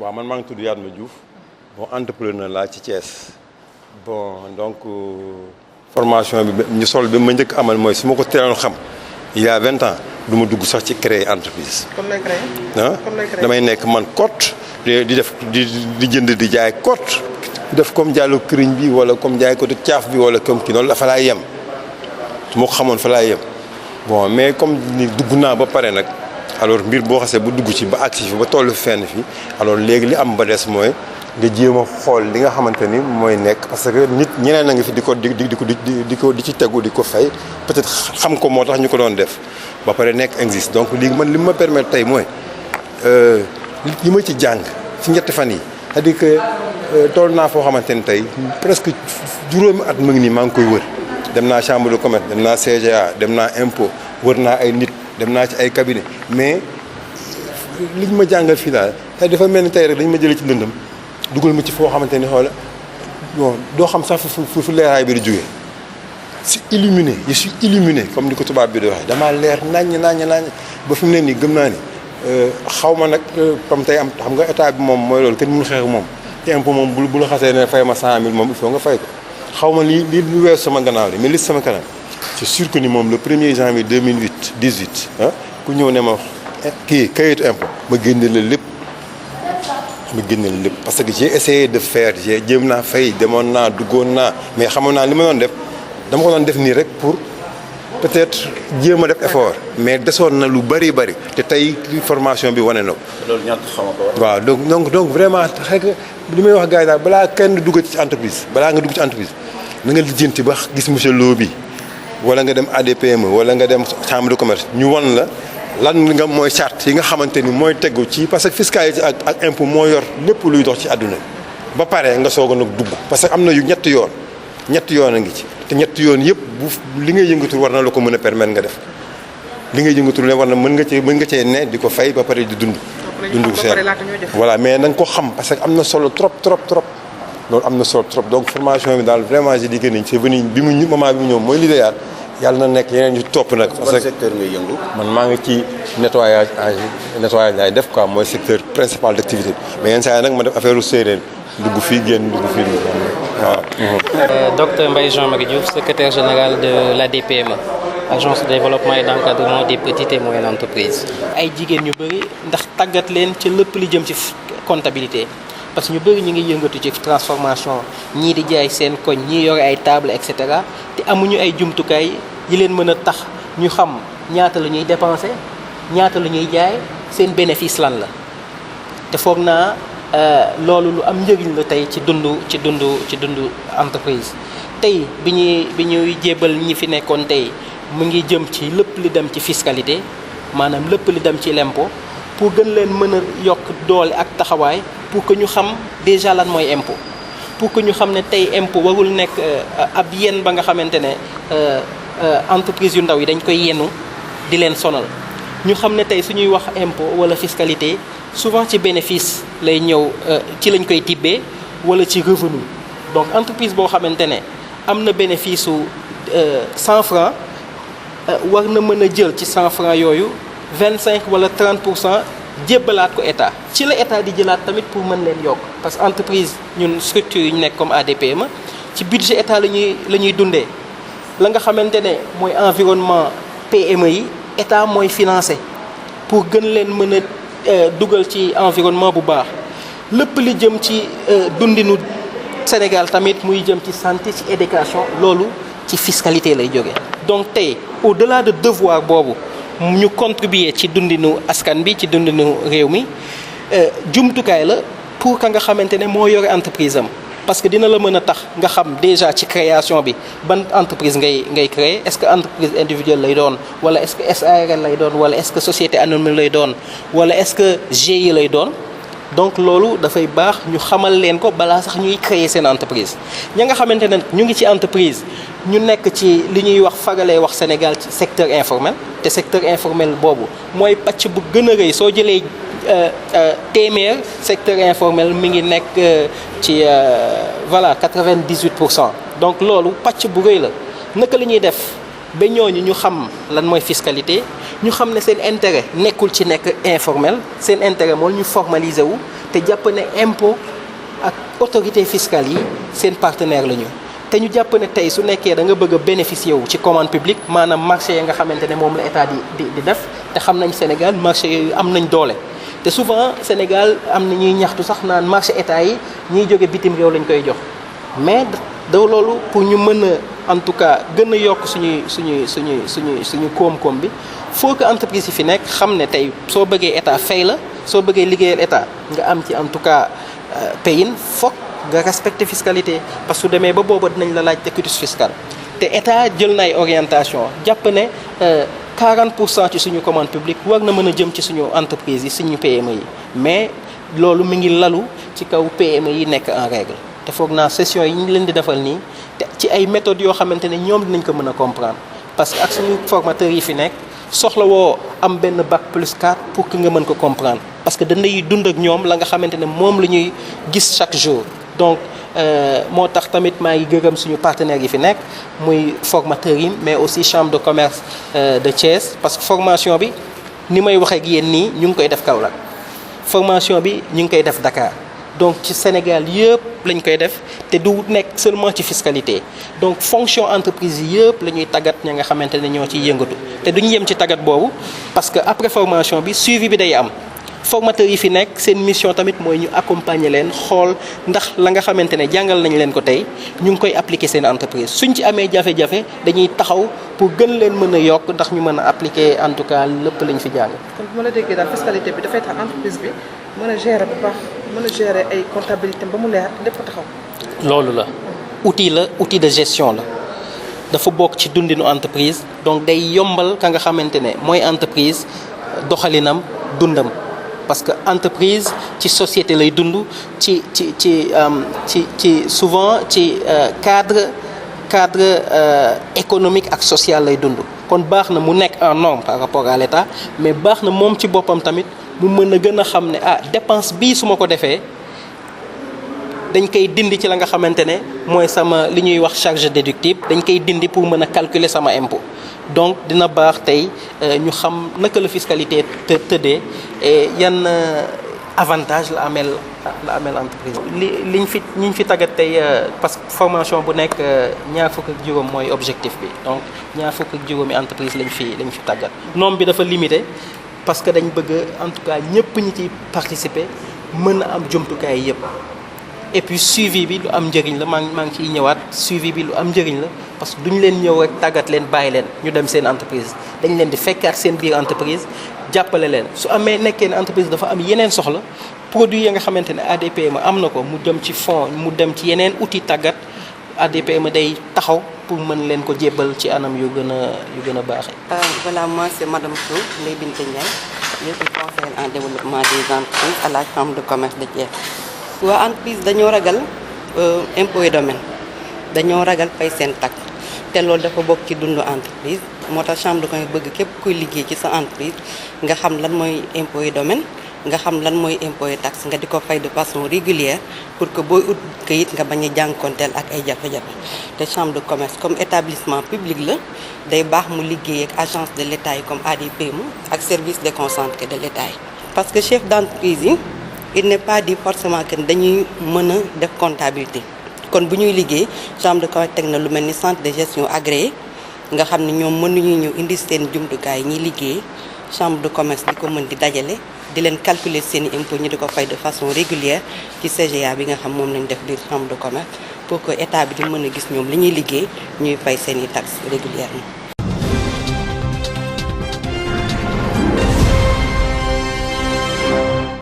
waaw man maa ngi tudd Yatma Diouf bon entrepreneur laa ci Thiès bon donc formation bi ñu sol bi ma njëkk amal mooy su ma ko teeloon xam il y a 20 ans du ma dugg sax ci créer entreprise. comme lay créer. ah damay nekk man cote di def di jënd di jaay cote def comme jàllu këriñ bi wala comme jaay ko caaf bi wala comme kii noonu la fa laay yem su ma ko xamoon fa laay yem bon mais comme ni dugg naa ba pare nag. alors mbir boo xasee bu dugg ci ba agsi fi ba tollu fenn fi alors léegi li am ba des mooy nga jéem a xool li nga xamante ni mooy nekk parce que nit ñeneen a ngi fi di ko di ci tegu di ko fay peut-être xam ko moo tax ñu ko doon def ba pare nekk existe donc léegi man li ma permettre tey mooy li ma ci jàng ci ñetti fan yi c'est-à-dire que toll naa foo xamante ni tey presque juróomi at mu ngi nii maa ngi koy wër dem naa chambre de commerce dem naa CGA dem naa impôt wër naa ay nit dem naa ci ay cabinet mais liñ ma jàngal fii daal tey dafa mel ni tey rek dañ ma jëlee ci ndëndam dugal ma ci foo xamante ni xoola bon doo xam sax fu leeraay bi di jógee c'est illuminé je suis illuminé comme ni ko tubaab bi di waxee damaa leer naññ ba fi mu ne nii gëm naa ni xaw ma nag comme tey am xam nga état bi moom mooy loolu kenn mënu xeex moom te impôt moom bu la xasee ne fay ma 100 000 moom il faut nga fay ko xaw ma lii lu weesu sama gannaaw li mais li sama kanam c'est sûr que ni moom le 1er janvier 2018 ah ku ñëw ne ma kii kayitu impôt ma génne la lépp parce que j'ai essayé de faire jéem naa fay demoon naa duggoon naa mais xamoon naa li ma doon def dama ko doon def nii rek pour peut-être jéem a def effort mais desoon na lu bari te tey formation bi wane na ko. loolu ñàkk xam ko. waaw donc vraiment xëy na li may wax gars yi daal balaa kenn dugg ci entreprise balaa nga dugg ci entreprise na nga lijjanti ba gis monsieur Lo bi wala nga dem ADPME wala nga dem chambre de commerce ñu wan la lan nga mooy charte yi nga xamante ni mooy tegu ci parce que fiscalité ak impôt moo yor lépp luy dox ci àdduna ba pare nga soog a nag dugg parce que am na yu ñetti yoon a ngi ci te ñetti yoon yëpp bu li ngay yëngatu war na la ko mën a permettre nga def li ngay yëngatu ne war na mën nga cee ne di ko fay ba pare di dund gu seer voilà mais na nga ko xam parce que am na solo trop loolu am na solo trop donc formation bi daal vraiment je dis que ni c'est venu bi mu moment bi mu ñëw mooy l'idéal yàlla na nekk yeneen ñu topp nag. parce que secteur ngay yëngu. man maa ngi ci nettoyage laay def quoi mooy secteur principal d'activité mais yenn saa yi nag ma def affaire séeréer dugg fii génn dugg fii waaw. Docteur Mbaye Jean-Marie Diouf, secrétaire général de l'ADPME, agence de développement et d'encadrement des petites et moyennes entreprises. ay jigéen ñu bëri ndax tàggat leen ci lépp li jëm ci comptabilité. parce que ñu bëri ñu ngi yëngatu ci transformation ñii di jaay seen koñ ñii yore ay table et cetera te amuñu ay jumtukaay yi leen mën a tax ñu xam ñaata la ñuy dépenser ñaata la ñuy jaay seen bénéfice lan la te foog naa loolu lu am njëriñ la tey ci dundu entreprise. tey bi ñuy jébbal ñi fi nekkoon tey mu ngi jëm ci lépp li dem ci fiscalité maanaam lépp li dem ci l'impôt pour gën leen mën a yokk doole ak taxawaay. pour que ñu xam déjà lan mooy impôt pour que ñu xam ne tey impôt warul nekk ab yenn ba nga xamante ne entreprise yu ndaw yi dañ koy yenu di leen sonal ñu xam ne tey suñuy wax impôt wala fiscalité souvent ci bénéfice lay ñëw ci lañ koy tibbee wala ci revenu donc entreprise boo xamante ne am na bénéfice su 100 francs war na mën a jël ci 100 francs yooyu 25 wala 30% jébbalaat ko état ci la état di jëlaat tamit pour mën leen yokk parce que entreprise ñun structure yi ñu nekk comme ADPME ci budget état la ñuy dundee la nga xamante ne mooy environnement PME yi état mooy financé pour gën leen mën a dugal ci environnement bu baax lépp li jëm ci dundinu Sénégal tamit muy jëm ci santé ci éducation loolu ci fiscalité lay jóge donc tey au-delà de devoir boobu ñu contribuer ci dundinu askan bi ci dundinu réew mi jumtukaay la pour que nga xamante ne moo yore entreprise am parce que dina la mën a tax nga xam déjà ci création bi ban entreprise ngay créer est-ce que entreprise individuelle lay doon wala est-ce que SARL lay doon wala est-ce que société anonyme lay doon wala est-ce que GIE lay doon donc loolu dafay baax ñu xamal leen ko balaa sax ñuy créer seen entreprise ña nga xamante ne ñu ngi ci entreprise ñu nekk ci li ñuy wax fagalee wax Sénégal ci secteur informel te secteur informel boobu mooy pàcc bu gën a rëy soo jëlee téeméer secteur informel mi ngi nekk ci voilà 98%. donc loolu pàcc bu rëy la naka la ñuy def ba ñooñu ñu xam lan mooy fiscalité ñu xam ne seen intérêt nekkul ci nekk informel seen intérêt mooy ñu formaliser wu te jàpp ne impôt ak autorité fiscale yi seen partenaire la ñu te ñu jàpp ne tey su nekkee da nga bëgg a bénéficier wu ci commande publique maanaam marché yi nga xamante ne moom la état di def te xam nañ Sénégal marché yooyu am nañ doole te souvent Sénégal am na ñuy ñaxtu sax naan marché état yi ñiy jóge bitim réew lañ koy jox mais da loolu pour ñu mën a en tout cas gën a yokk suñu koom-koom bi faut que entreprise yi fi nekk xam ne tey soo bëggee état fay la soo bëggee liggéeyal état nga am ci en tout cas payin foog nga respecter fiscalité parce que su demee ba booba dinañ la laaj te quitus fiscal te état jël na ay orientation jàpp ne 40% ci suñu commande publique war na mën a jëm ci suñu entreprise yi suñu PME yi mais loolu mi ngi lalu ci kaw PME yi nekk en règle te foog naa session yi ñu leen di defal nii te ci ay méthodes yoo xamante ne ñoom dinañ ko mën a comprendre parce que ak suñu formateurs yi fi nekk soxla woo am benn bac plus 4 pour que nga mën ko comprendre parce que dañuy dund ak ñoom la nga xamante ne moom la ñuy gis chaque jour donc moo tax tamit maa ngi gërëm suñu partenaires yi fi nekk muy formateurs yi mais aussi chambre de commerce de Thiès parce que formation bi ni may waxee ak yéen nii ñu ngi koy def Kaolack formation bi ñu ngi koy def Dakar donc ci Sénégal yëpp lañ koy def te du nekk seulement ci fiscalité donc fonction entreprise yëpp la ñuy tàggat ña nga xamante ne ñoo ciy yëngatu te duñu yem ci tàggat boobu parce que après formation bi suivi bi day am formateurs yi fi nekk seen mission tamit mooy ñu accompagner leen xool ndax la nga xamante ne jàngal nañ leen ko tey ñu ngi koy appliquer seen entreprise suñ ci amee jafe-jafe dañuy taxaw pour gën leen mën a yokk ndax ñu mën a appliquer en tout cas lépp lañ fi jàng. kon bu ma la déggee daal fiscalité bi dafay tax entreprise bi mën a gérer bu baax mën a gérer ay comptabilité ba mu leer lépp taxaw. loolu la outil de gestion la dafa bokk ci dundinu entreprise donc day yombal ka nga xamante ne mooy entreprise doxalinam dundam. parce que entreprise ci société lay dund ci souvent ci cadre économique ak social lay dund kon baax na mu nekk en norme par rapport à l'État mais baax na moom ci boppam tamit mu mën a gën a xam ne dépense bii su ma ko defee dañ koy dindi ci la nga xamante ne mooy sama li ñuy wax charge déductible dañ koy dindi pour mën a calculer sama impôt donc dina baax tey ñu xam naka la fiscalité tëddee et yan avantage la amel entreprise ñu fi tàggat tey parce que formation bu nekk 25 mooy objectif bi donc 25 entreprise lañ fi tàggat nombre bi dafa limité parce que dañ bëgg en tout cas ñëpp ñi ci participer mën a am jumtukaay yëpp et puis suivi bi lu am njëriñ la maa ngi ciy ñëwaat suivi bi lu am njëriñ la parce que duñu leen ñëw rek tàggat leen bàyyi leen ñu dem seen entreprise dañ leen di fekkaat seen biir entreprise jàppale leen su amee nekkee ne entreprise dafa am yeneen soxla produit ya nga xamante ne ADPME am na ko mu dem ci fonds mu dem ci yeneen outil tàggat ADPME day taxaw pour mën leen ko jébbal ci anam yu gën a baaxee. Voilà, moi c'est Madame Sow, Ndeye Binta Ndiaye, je suis conseillère en développement des entreprises à la Chambre de commerce de Thiès. waa entreprise dañoo ragal impôt et domaine dañoo ragal fay seen taxe te loolu dafa bokk ci dundu entreprise moo tax chambre de commerce bëgg képp kuy liggéey ci sa entreprise nga xam lan mooy impôt et domaine nga xam lan mooy impôt et taxe nga di ko fay de façon régulière pour que booy ut kayit nga bañ a jànkonteel ak ay jafe-jafe te chambre de commerce comme établissement public la day baax mu liggéey ak agence de l'État yi comme ADPME ak service déconcentré de l'État yi parce que chef d'entreprise yi il n'est pas dit forcément que dañuy mën a def comptabilité kon bu ñuy liggéey chambre de commerce teg na lu mel ni centre de gestion agréé nga xam ne ñoom mënuñu ñëw indi seen jumtukaay ñuy liggéey chambre de commerce di ko mën di dajale di leen calculer seen i impôts ñu di ko fay de façon régulière ci CGA bi nga xam moom lañ def biir chambre de commerce pour que état bi di mën a gis ñoom li ñuy liggéey ñuy fay seen i taxes régulièrement